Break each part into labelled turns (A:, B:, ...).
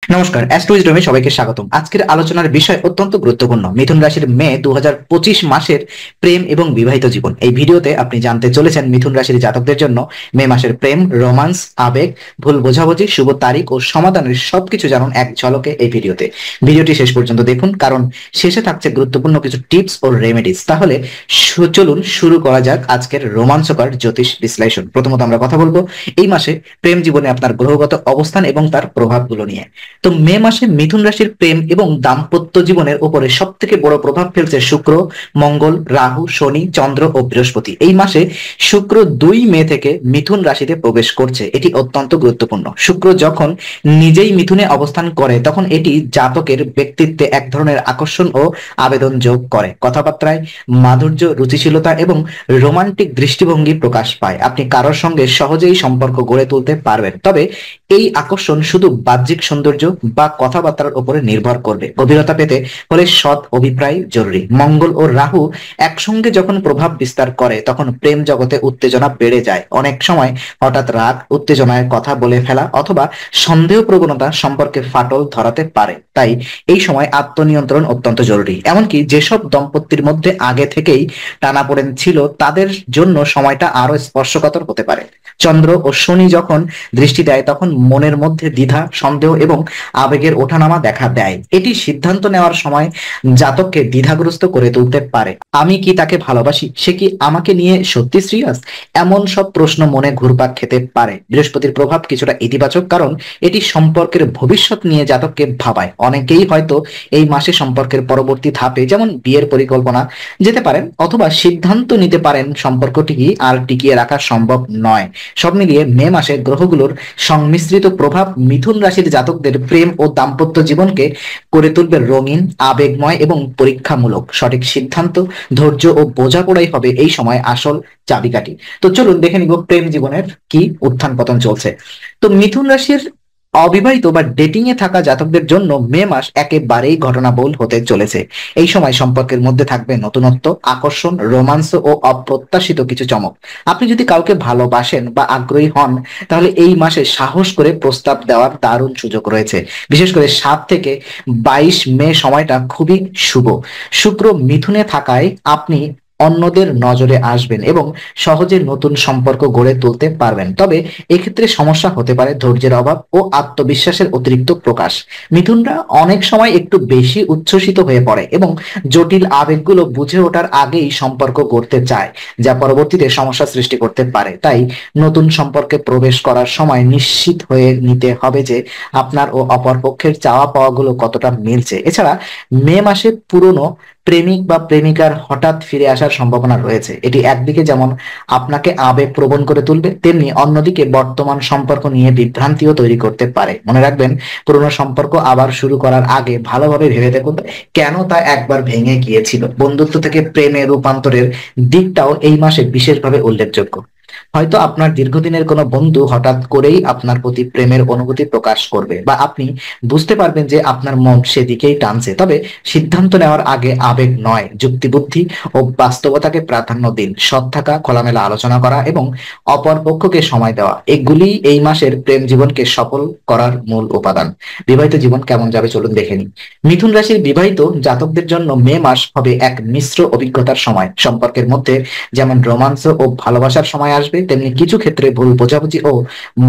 A: নমস্কার, অ্যাস্ট্রোইজডমে সবাইকে স্বাগতম। আজকের আলোচনার বিষয় অত্যন্ত গুরুত্বপূর্ণ। মিথুন রাশির মে 2025 মাসের প্রেম এবং বিবাহিত জীবন। এই ভিডিওতে আপনি জানতে চলেছেন মিথুন রাশির জাতকদের জন্য মে মাসের প্রেম, রোমান্স, আবেগ, ভুল বোঝাবুঝি, শুভ তারিখ ও সমাধানের সবকিছু জানুন এক ঝলকে এই ভিডিওতে। ভিডিওটি শেষ পর্যন্ত দেখুন, কারণ শেষে থাকছে গুরুত্বপূর্ণ কিছু টিপস ও রেমেডিস। তাহলে চলুন শুরু করা যাক আজকের রোমাঞ্চকর জ্যোতিষ বিশ্লেষণ। প্রথমত আমরা কথা বলবো এই মাসে প্রেম জীবনে আপনার গ্রহগত অবস্থান এবং তার প্রভাবগুলো নিয়ে। তো মে মাসে মিথুন রাশির প্রেম এবং দাম্পত্য জীবনের উপরে সব থেকে বড় প্রভাব ফেলছে শুক্র, মঙ্গল, রাহু, শনি, চন্দ্র ও বৃহস্পতি। এই মাসে শুক্র 2 মে থেকে মিথুন রাশিতে প্রবেশ করছে। এটি অত্যন্ত গুরুত্বপূর্ণ। শুক্র যখন নিজেই মিথুনে অবস্থান করে তখন এটি জাতকের ব্যক্তিত্বে এক ধরনের আকর্ষণ ও আবেদন যোগ করে। কথাবার্তায় মাধুর্য, রুচিশীলতা এবং রোমান্টিক দৃষ্টিভঙ্গি প্রকাশ পায়। আপনি কারোর সঙ্গে সহজেই সম্পর্ক গড়ে তুলতে পারবেন, তবে এই আকর্ষণ শুধু বাহ্যিক সৌন্দর্য বা কথাবার্তার উপরে নির্ভর করবে। গভীরতা পেতে হলে সৎ অভিপ্রায় জরুরি। মঙ্গল ও রাহু একসঙ্গে যখন প্রভাব বিস্তার করে তখন প্রেম জগতে উত্তেজনা বেড়ে যায়। অনেক সময় হঠাৎ রাগ, উত্তেজনায় কথা বলে ফেলা অথবা সন্দেহ প্রবণতা সম্পর্কে ফাটল ধরাতে পারে। তাই এই সময় আত্মনিয়ন্ত্রণ অত্যন্ত জরুরি। এমনকি যেসব দম্পতির মধ্যে আগে থেকেই টানাপোড়েন ছিল তাদের জন্য সময়টা আরো স্পর্শকাতর হতে পারে। চন্দ্র ও শনি যখন দৃষ্টি দেয় তখন মনের মধ্যে দ্বিধা, সন্দেহ এবং আবেগের ওঠানামা দেখা দেয়। এটি সিদ্ধান্ত নেওয়ার সময় জাতককে দ্বিধাগ্রস্ত করে তুলতে পারে। আমি কি তাকে ভালোবাসি? সে কি আমাকে নিয়ে সত্যি সিরিয়াস? এমন সব প্রশ্ন মনে ঘুরপাক খেতে পারে। বৃহস্পতির প্রভাব কিছুটা ইতিবাচক, কারণ এটি সম্পর্কের ভবিষ্যৎ নিয়ে জাতককে ভাবায়। অনেকেই হয়তো এই মাসে সম্পর্কের পরবর্তী ধাপে যেমন বিয়ের পরিকল্পনা যেতে পারেন অথবা সিদ্ধান্ত নিতে পারেন সম্পর্কটি আর টিকিয়ে রাখা সম্ভব নয়। সব মিলিয়ে মে মাসে গ্রহগুলোর সংমিশ্রিত প্রভাব মিথুন রাশির জাতকদের প্রেম ও দাম্পত্য জীবনকে করে তুলবে রঙিন, আবেগময় এবং পরীক্ষামূলক। সঠিক সিদ্ধান্ত, ধৈর্য ও বোঝাপড়াই হবে এই সময় আসল চাবিকাঠি। তো চলুন দেখে নিব প্রেম জীবনের কি উত্থান পতন চলছে। তো মিথুন রাশির অবিবাহিত বা ডেটিং এ থাকা জাতকদের জন্য মে মাস একেবারেই ঘটনাবহুল হতে চলেছে। এই সময় সম্পর্কের মধ্যে থাকবে নতুনত্ব, আকর্ষণ, রোমান্স ও অপ্রত্যাশিত কিছু চমক। আপনি যদি কাউকে ভালোবাসেন বা আগ্রহী হন তাহলে এই মাসে সাহস করে প্রস্তাব দেওয়ার দারুণ সুযোগ রয়েছে। বিশেষ করে 7 থেকে 22 মে সময়টা খুবই শুভ। শুক্র মিথুনে থাকায় আপনি অন্যদের নজরে আসবেন এবং সহজে নতুন সম্পর্ক গড়ে তুলতে পারবেন। তবে এক্ষেত্রে সমস্যা হতে পারে ধৈর্যের অভাব ও আত্মবিশ্বাসের অতিরিক্ত প্রকাশ। মিথুনরা অনেক সময় একটু বেশি উচ্ছ্বসিত হয়ে পড়ে এবং জটিল আবেগগুলো বুঝে ওঠার আগেই সম্পর্ক গড়তে চায়, যা পরবর্তীতে সমস্যা সৃষ্টি করতে পারে। তাই নতুন সম্পর্কে প্রবেশ করার সময় নিশ্চিত হয়ে নিতে হবে যে আপনার ও অপর পক্ষের চাওয়া পাওয়াগুলো কতটা মিলছে। এছাড়া মে মাসে পুরনো প্রেমিক বা প্রেমিকার হঠাৎ ফিরে আসার সম্ভাবনা রয়েছে। এটি একদিকে যেমন আপনাকে আবেগ প্রবণ করে তুলবে, তেমনি অন্যদিকে বর্তমান সম্পর্ক নিয়ে বিভ্রান্তিও তৈরি করতে পারে। মনে রাখবেন, পুরনো সম্পর্ক আবার শুরু করার আগে ভালোভাবে ভেবে দেখুন কেন তা একবার ভেঙে গিয়েছিল। বন্ধুত্ব থেকে প্রেমে রূপান্তরের দিকটাও এই মাসে বিশেষভাবে উল্লেখযোগ্য। হয়তো আপনার দীর্ঘদিনের কোনো বন্ধু হঠাৎ করেই আপনার প্রতি প্রেমের অনুভূতি প্রকাশ করবে, বা আপনি বুঝতে পারবেন যে আপনার মন সেদিকেই টানছে। তবে সিদ্ধান্ত নেওয়ার আগে আবেগ নয়, যুক্তিবুদ্ধি ও বাস্তবতাকে প্রাধান্য দিন। সৎ থাকা, খোলামেলা আলোচনা করা এবং অপর পক্ষকে সময় দেওয়া, এগুলি এই মাসের প্রেম জীবনকে সফল করার মূল উপাদান। বিবাহিত জীবন কেমন যাবে চলুন দেখে নিই। মিথুন রাশির বিবাহিত জাতকদের জন্য মে মাস হবে এক মিশ্র অভিজ্ঞতার সময়। সম্পর্কের মধ্যে যেমন রোমান্স ও ভালোবাসার সময় আসবে, তেমনি কিছু ক্ষেত্রে ভুল বোঝাবুঝি ও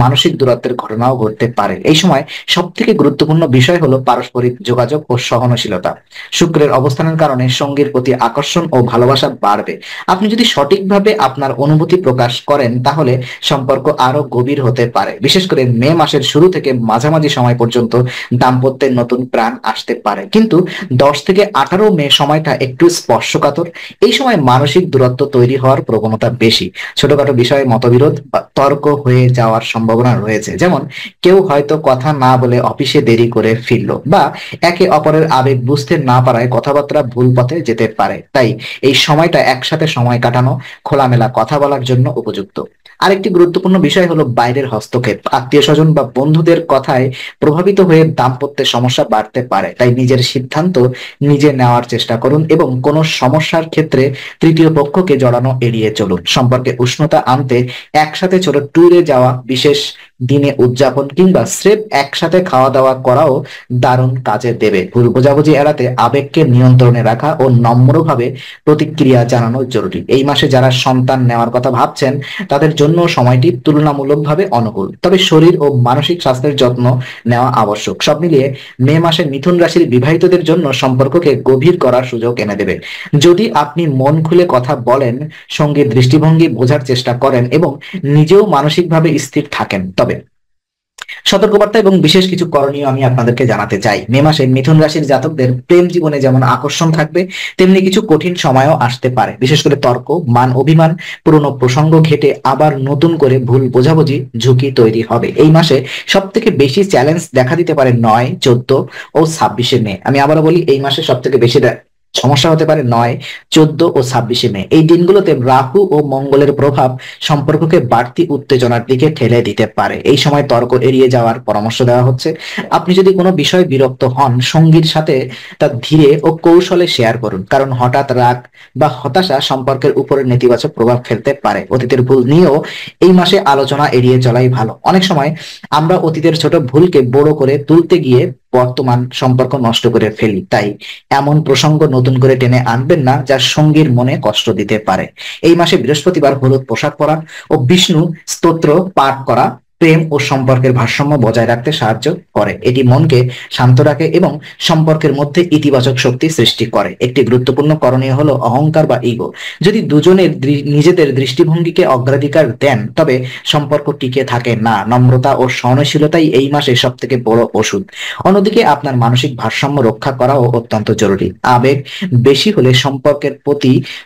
A: মানসিক দূরত্বের ঘটনাও ঘটতে পারে। এই সময় সব থেকে গুরুত্বপূর্ণ বিষয় হলো পারস্পরিক যোগাযোগ ও সহনশীলতা। শুক্রের অবস্থানের কারণে সঙ্গীর প্রতি আকর্ষণ ও ভালোবাসা বাড়বে। আপনি যদি সঠিকভাবে আপনার অনুভূতি প্রকাশ করেন তাহলে সম্পর্ক আরো গভীর হতে পারে। বিশেষ করে মে মাসের শুরু থেকে মাঝামাঝি সময় পর্যন্ত দাম্পত্যের নতুন প্রাণ আসতে পারে, কিন্তু 10 থেকে 18 মে সময়টা একটু স্পর্শকাতর। এই সময় মানসিক দূরত্ব তৈরি হওয়ার প্রবণতা বেশি। ছোটখাটো বিষয়ে মতবিরোধ বা তর্ক হয়ে যাওয়ার সম্ভাবনা রয়েছে, যেমন কেউ হয়তো কথা না বলে অফিসে দেরি করে ফিরলো, বা একে অপরের আবেগ বুঝতে না পারায় কথাবার্তা ভুল পথে যেতে পারে। তাই এই সময়টা একসাথে সময় কাটানো, খোলামেলা কথা বলার জন্য উপযুক্ত। আরেকটি গুরুত্বপূর্ণ বিষয় হলো বাইরের হস্তক্ষেপ। আত্মীয় স্বজন বা বন্ধুদের কথায় প্রভাবিত হয়ে দাম্পত্যের সমস্যা বাড়তে পারে। তাই নিজের সিদ্ধান্ত নিজে নেওয়ার চেষ্টা করুন এবং কোনো সমস্যার ক্ষেত্রে তৃতীয় পক্ষকে জড়ানো এড়িয়ে চলুন। সম্পর্কে উষ্ণতা আনতে একসাথে ছোট ট্যুরে যাওয়া, বিশেষ দিনে উদযাপন কিংবা স্রেফ একসাথে খাওয়া দাওয়া করাও দারুণ কাজে দেবে। ভুল বোঝাবুঝি এড়াতে আবেগকে নিয়ন্ত্রণে রাখা ও নম্রভাবে প্রতিক্রিয়া জানানো জরুরি। এই মাসে যারা সন্তান নেওয়ার কথা ভাবছেন তাদের জন্য সময়টি তুলনামূলকভাবে অনুকূল, তবে শরীর ও মানসিক স্বাস্থ্যের যত্ন নেওয়া আবশ্যক। সব মিলিয়ে মে মাসে মিথুন রাশির বিবাহিতদের জন্য সম্পর্ককে গভীর করার সুযোগ এনে দেবে। যদি আপনি মন খুলে কথা বলেন, সঙ্গীর দৃষ্টিভঙ্গি বোঝার চেষ্টা করেন এবং নিজেও মানসিকভাবে স্থির থাকেন, তবে সতর্কবার্তা এবং বিশেষ কিছু করণীয় আমি আপনাদেরকে জানাতে চাই। মে মাসে মিথুন রাশির জাতকদের প্রেম জীবনে যেমন আকর্ষণ থাকবে, তেমনি কিছু কঠিন সময়ও আসতে পারে। বিশেষ করে তর্ক, মান অভিমান, পুরনো প্রসঙ্গ ঘেটে আবার নতুন করে ভুল বোঝাবুঝি ঝুঁকি তৈরি হবে। এই মাসে সব থেকে বেশি চ্যালেঞ্জ দেখা দিতে পারে 9, 14 ও 26শে মে। আমি আবারও বলি, এই মাসে সব থেকে বেশি সমস্যা হতে পারে 9, 14 ও 26শে মে। এই দিনগুলোতে রাহু ও মঙ্গলের প্রভাব সম্পর্ককে বাড়তি উত্তেজনার দিকে ঠেলে দিতে পারে। এই সময় তর্ক এড়িয়ে যাওয়ার পরামর্শ দেওয়া হচ্ছে। আপনি যদি কোনো বিষয়ে বিরক্ত হন, সঙ্গীর সাথে তা ধীরে ও কৌশলে শেয়ার করুন, কারণ হঠাৎ রাগ বা হতাশা সম্পর্কের উপরে নেতিবাচক প্রভাব ফেলতে পারে। অতীতের ভুল নিয়েও এই মাসে আলোচনা এড়িয়ে চলাই ভালো। অনেক সময় আমরা অতীতের ছোট ভুলকে বড় করে তুলতে গিয়ে বর্তমান সম্পর্ক নষ্ট করে ফেলি। তাই এমন প্রসঙ্গ নতুন করে টেনে আনবেন না যা সঙ্গীর মনে কষ্ট দিতে পারে। এই মাসে বৃহস্পতিবার হলুদ পোশাক পরা ও বিষ্ণু স্তোত্র পাঠ করা প্রেম ও সম্পর্কের ভারসাম্য বজায় রাখতে সাহায্য করে। এটি মনকে শান্ত রাখে এবং সম্পর্কের মধ্যে ইতিবাচক শক্তি সৃষ্টি করে। একটি গুরুত্বপূর্ণ করণীয় হলো অহংকার বা ইগো। যদি দুজনের নিজেদের দৃষ্টিভঙ্গিকে অগ্রাধিকার দেন, তবে সম্পর্ক টিকে থাকে না। নম্রতা ও সহনশীলতাই এই মাসে সব থেকে বড় ওষুধ। অন্যদিকে আপনার মানসিক ভারসাম্য রক্ষা করাও অত্যন্ত জরুরি। আবেগ বেশি হলে সম্পর্কের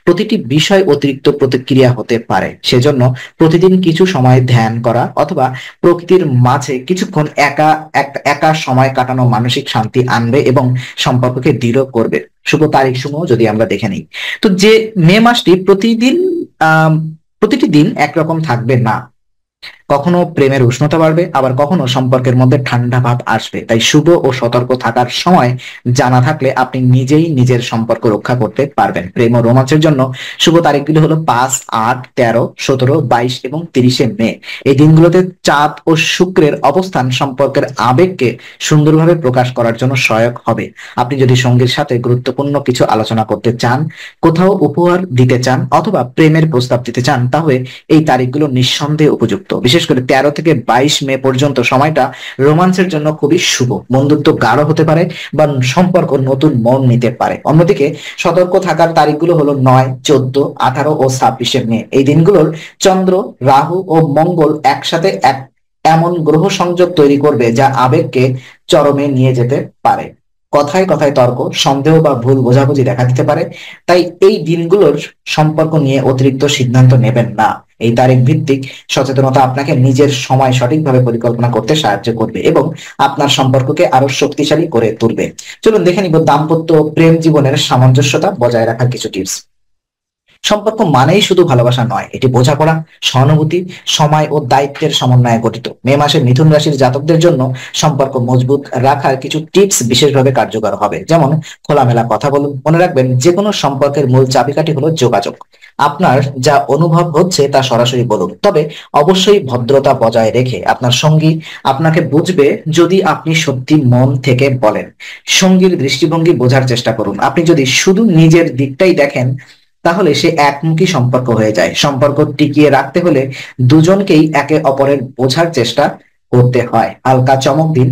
A: প্রতিটি বিষয় অতিরিক্ত প্রতিক্রিয়া হতে পারে। সেজন্য প্রতিদিন কিছু সময় ধ্যান করা অথবা প্রকৃতির মাঝে কিছুক্ষণ একা সময় কাটানো মানসিক শান্তি আনবে এবং সম্পর্ককে দৃঢ় করবে। শুভ তারিখ সমূহ যদি আমরা দেখে নিই, তো যে মে মাসটি প্রতিটি দিন একরকম থাকবে না। কখনো প্রেমের উষ্ণতা বাড়বে, আবার কখনো সম্পর্কের মধ্যে ঠান্ডা ভাব আসবে। তাই শুভ ও সতর্ক থাকার সময় জানা থাকলে আপনি নিজেই নিজের সম্পর্ক রক্ষা করতে পারবেন। প্রেম ও রোমাঞ্চের জন্য শুভ তারিখগুলো হলো 5, 8, 13, 17, 22 এবং 30শে মে। এই দিনগুলোতে চাঁদ ও শুক্রের অবস্থান সম্পর্কের আবেগকে সুন্দরভাবে প্রকাশ করার জন্য সহায়ক হবে। আপনি যদি সঙ্গীর সাথে গুরুত্বপূর্ণ কিছু আলোচনা করতে চান, কোথাও উপহার দিতে চান অথবা প্রেমের প্রস্তাব দিতে চান, তাহলে এই তারিখগুলো নিঃসন্দেহে উপযুক্ত। বিশেষ করে 13 থেকে 22 মে পর্যন্ত সময়টা রোমান্সের জন্য খুবই শুভ। বন্ধুত্ব গাঢ় হতে পারে বা সম্পর্ক নতুন মন নিতে পারে। অন্যদিকে সতর্ক থাকার তারিখগুলো হলো 9, 14, 18 ও 26শে মে। এই দিনগুলোর চন্দ্র, রাহু ও মঙ্গল একসাথে এমন গ্রহ সংযোগ তৈরি করবে যা আবেগকে চরমে নিয়ে যেতে পারে। কথায় কথায় তর্ক, সন্দেহ বা ভুল বোঝাবুঝি দেখা দিতে পারে। তাই এই দিনগুলোর সম্পর্ক নিয়ে অতিরিক্ত সিদ্ধান্ত নেবেন না। এই তারিখ ভিত্তিক সচেতনতা আপনাকে নিজের সময় সঠিকভাবে পরিকল্পনা করতে সাহায্য করবে এবং আপনার সম্পর্ককে আরো শক্তিশালী করে তুলবে। চলুন দেখে নিব দাম্পত্য প্রেম জীবনের সামঞ্জস্যতা বজায় রাখার কিছু টিপস। সম্পর্ক মানেই শুধু ভালোবাসা নয়, এটি বোঝাপড়া, সহানুভূতি, সময় ও দায়িত্বের সমন্বয়ে গঠিত। মে মাসে মিথুন রাশির জাতকদের জন্য সম্পর্ক মজবুত রাখার কিছু টিপস বিশেষভাবে কার্যকর হবে। যেমন, খোলামেলা কথা বলুন। মনে রাখবেন, যে কোনো সম্পর্কের মূল চাবিকাঠি হলো যোগাযোগ। আপনার যা অনুভব হচ্ছে তা সরাসরি বলুন, তবে অবশ্যই ভদ্রতা বজায় রেখে। আপনার সঙ্গী আপনাকে বুঝবে যদি আপনি সত্যি মন থেকে বলেন। সঙ্গীর দৃষ্টিভঙ্গি বোঝার চেষ্টা করুন। আপনি যদি শুধু নিজের দিকটাই দেখেন, তাহলে সে একমুখী সম্পর্ক হয়ে যায়। সম্পর্ক টিকিয়ে রাখতে হলে দুজনকেই একে অপরের বোঝার চেষ্টা করতে হয়। হালকা চমক দিন,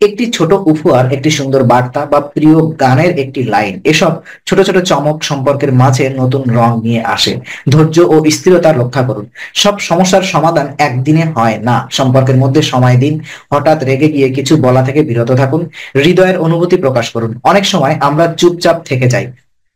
A: একটি ছোট উপহার, একটি সুন্দর বার্তা বা প্রিয় গানের একটি লাইন। এসব ছোট ছোট চমক সম্পর্কের মাঝে নতুন রং নিয়ে আসে। ধৈর্য ও স্থিরতা রক্ষা করুন। সব সমস্যার সমাধান একদিনে হয় না। সম্পর্কের মধ্যে সময় দিন। হঠাৎ রেগে গিয়ে কিছু বলা থেকে বিরত থাকুন। হৃদয়ের অনুভূতি প্রকাশ করুন। অনেক সময় আমরা চুপচাপ থেকে যাই,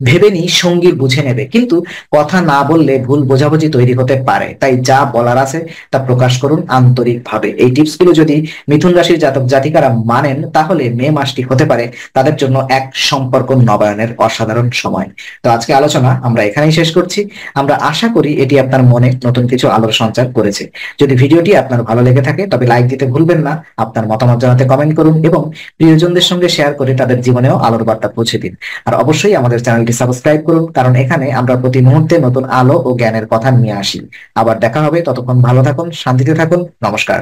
A: ভেবে নি সঙ্গী বুঝে নেবে, কিন্তু কথা না বললে ভুল বোঝাবুঝি তৈরি হতে পারে। তাই যা বলার আছে তা প্রকাশ করুন আন্তরিকভাবে। এই টিপস গুলো যদি মিথুন রাশির জাতক জাতিকারা মানেন, তাহলে মে মাসটি হতে পারে তাদের জন্য এক সম্পর্ক নবায়নের অসাধারণ সময়। তো আজকে আলোচনা আমরা এখানেই শেষ করছি। আমরা আশা করি এটি আপনার মনে নতুন কিছু আলোর সঞ্চার করেছে। যদি ভিডিওটি আপনার ভালো লেগে থাকে, তবে লাইক দিতে ভুলবেন না। আপনার মতামত জানাতে কমেন্ট করুন এবং প্রিয়জনদের সঙ্গে শেয়ার করে তাদের জীবনেও আলোর বার্তা পৌঁছে দিন। আর অবশ্যই আমাদের চ্যানেলটি সাবস্ক্রাইব করুন, কারণ এখানে আমরা প্রতি মুহূর্তে নতুন আলো ও জ্ঞানের কথা নিয়ে আসি। আবার দেখা হবে, ততক্ষণ ভালো থাকুন, শান্তিতে থাকুন। নমস্কার।